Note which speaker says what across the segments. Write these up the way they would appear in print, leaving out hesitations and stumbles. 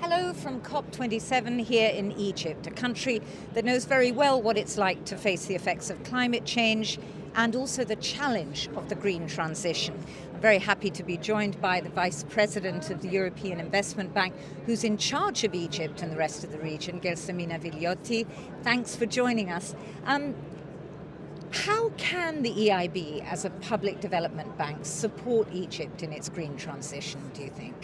Speaker 1: Hello from COP27 here in Egypt, a country that knows very well what it's like to face the effects of climate change and also the challenge of the green transition. I'm very happy to be joined by the Vice-President of the European Investment Bank, who's in charge of Egypt and the rest of the region, Gelsomina Vigliotti. Thanks for joining us. How can the EIB, as a public development bank, support Egypt in its green transition, do you think?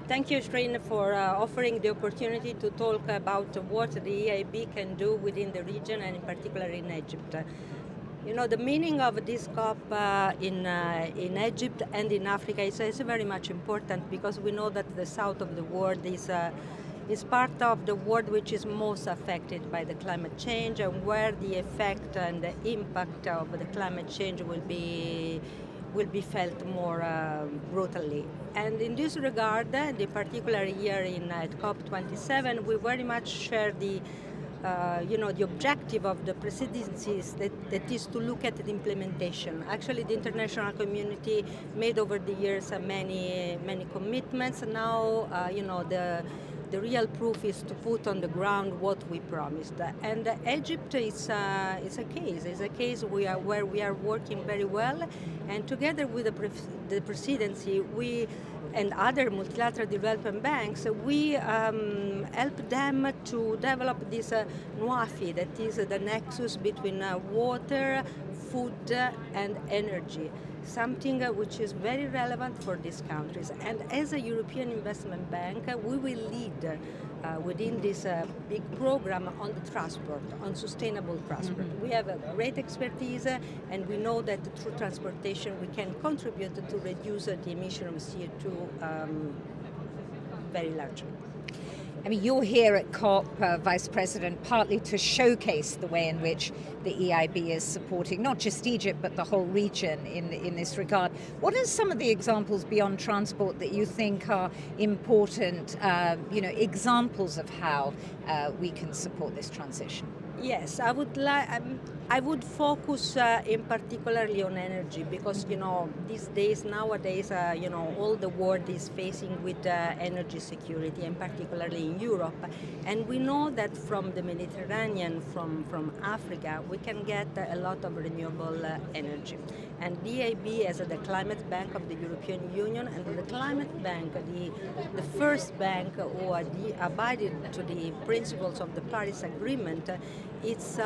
Speaker 2: Thank you, Shreen, for offering the opportunity to talk about what the EIB can do within the region and in particular in Egypt. You know, the meaning of this COP in Egypt and in Africa is very much important because we know that the south of the world is part of the world which is most affected by the climate change and where the effect and the impact of the climate change will be felt more brutally. And in this regard, the particular year in COP27, we very much share the objective of the presidencies that is to look at the implementation. Actually, the international community made over the years many commitments. Now, the real proof is to put on the ground what we promised. And Egypt is a case where we are working very well, and together with the presidency, and other multilateral development banks, we help them to develop this NUAFI, that is the nexus between water, food and energy, something which is very relevant for these countries. And as a European Investment Bank, we will lead within this big program on the transport, on sustainable transport. Mm-hmm. We have a great expertise and we know that through transportation we can contribute to reduce the emission of CO2 very largely.
Speaker 1: I mean, you're here at COP, Vice President, partly to showcase the way in which the EIB is supporting not just Egypt, but the whole region in this regard. What are some of the examples beyond transport that you think are important, examples of how we can support this transition?
Speaker 2: Yes, I would focus in particularly on energy because nowadays all the world is facing with energy security, and particularly in Europe. And we know that from the Mediterranean, from Africa, we can get a lot of renewable energy. And the EIB, as the climate bank of the European Union, and the climate bank, the first bank who abided to the principles of the Paris Agreement, it's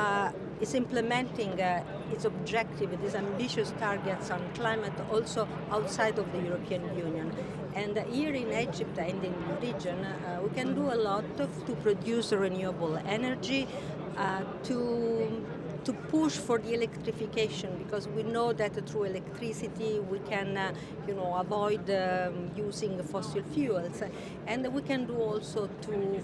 Speaker 2: implementing its objective, these ambitious targets on climate also outside of the European Union. And here in Egypt and in the region, we can do a lot to produce renewable energy, to push for the electrification, because we know that through electricity we can avoid using fossil fuels, and we can do also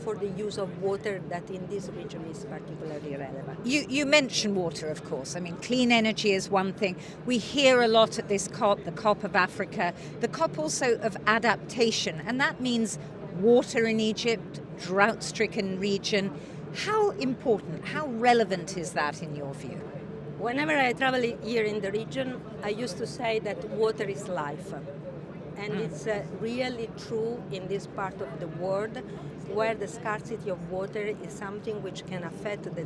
Speaker 2: for the use of water that in this region is particularly relevant.
Speaker 1: You mentioned water, of course. I mean, clean energy is one thing. We hear a lot at this COP, the COP of Africa, the COP also of adaptation, and that means water in Egypt, drought-stricken region. How important, how relevant is that in your view?
Speaker 2: Whenever I travel here in the region, I used to say that water is life. And it's really true in this part of the world where the scarcity of water is something which can affect the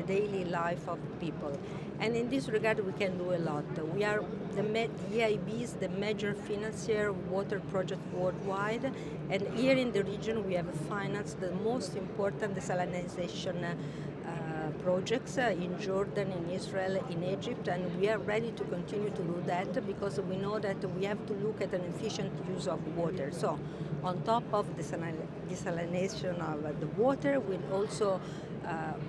Speaker 2: daily life of people. And in this regard, we can do a lot. We are the EIB is the major financier of water project worldwide, and here in the region we have financed the most important desalinization projects in Jordan, in Israel, in Egypt, and we are ready to continue to do that because we know that we have to look at an efficient use of water. So on top of desalination of the water, we'll also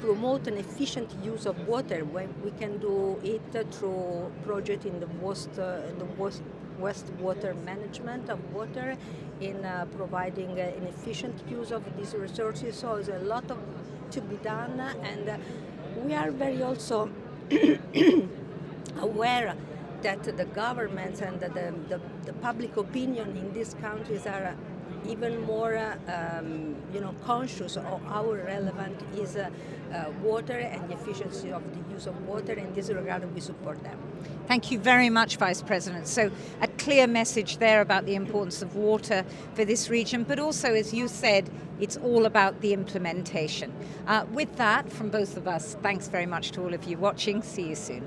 Speaker 2: promote an efficient use of water when we can do it through project in the wastewater management of water, in providing an efficient use of these resources. So there's a lot to be done, and we are very also aware that the governments and the public opinion in these countries are even more conscious of how relevant is water and the efficiency of the use of water. In this regard, we support them.
Speaker 1: Thank you very much, Vice President. So a clear message there about the importance of water for this region, but also, as you said, it's all about the implementation. With that, from both of us, thanks very much to all of you watching. See you soon.